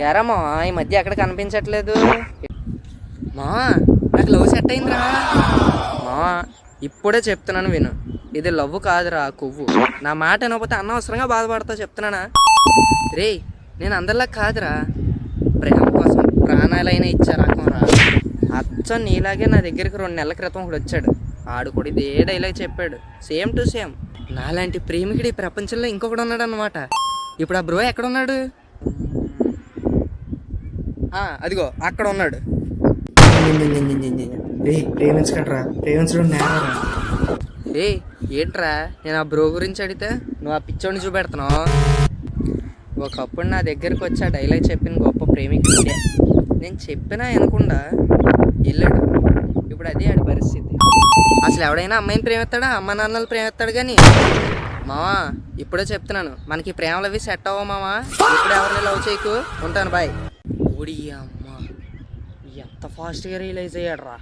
ఎరా మా ఈ మధ్య ఎక్కడ కనిపించట్లేదు మా. నాకు లవ్ సెట్ అయిందిరా మా. ఇప్పుడే చెప్తున్నాను విను, ఇది లవ్ కాదురా కొవ్వు. నా మాట వినకపోతే అనవసరంగా బాధపడతావు చెప్తున్నానా. రే నేను అందరిలా కాదురా, ప్రేమ కోసం ప్రాణాలైనా ఇచ్చే రకం రా. అచ్చం నీలాగే నా దగ్గరికి 2 నెలల క్రితం ఒకడు వచ్చాడు. ఆడు కూడా ఇదే డైలాగ్ చెప్పాడు, సేమ్ టు సేమ్. నాలాంటి ప్రేమికుడు ఈ ప్రపంచంలో ఇంకొకడు ఉన్నాడు అనమాట. ఇప్పుడు ఆ బ్రో ఎక్కడున్నాడు? అదిగో అక్కడ ఉన్నాడు. ప్రేమించకట్రా, ప్రేమించడం నేరరా. రే ఏంట్రా, నేను ఆ బ్రో గురించి అడిగితే నువ్వు ఆ పిచ్చోడిని చూపెడుతున్నావు. ఒకప్పుడు నా దగ్గరికి వచ్చి ఆ డైలాగ్ చెప్పిన గొప్ప ప్రేమికుడే. నేను చెప్పినా వినకుండా వెళ్ళాడు. ఇప్పుడు అదే ఆడి పరిస్థితి. అసలు ఎవడైనా అమ్మాయిని ప్రేమిస్తాడా, అమ్మ నాన్నలు ప్రేమిస్తాడు కానీ. మావా ఇప్పుడే చెప్తున్నాను, మనకి ప్రేమలు అవి సెట్ అవ్వ మావా. ఇప్పుడు ఎవరిని లవ్ చేయకు, ఉంటాను బాయ్. ఓడి అమ్మ ఎంత ఫాస్ట్గా రియలైజ్ అయ్యాడు రా.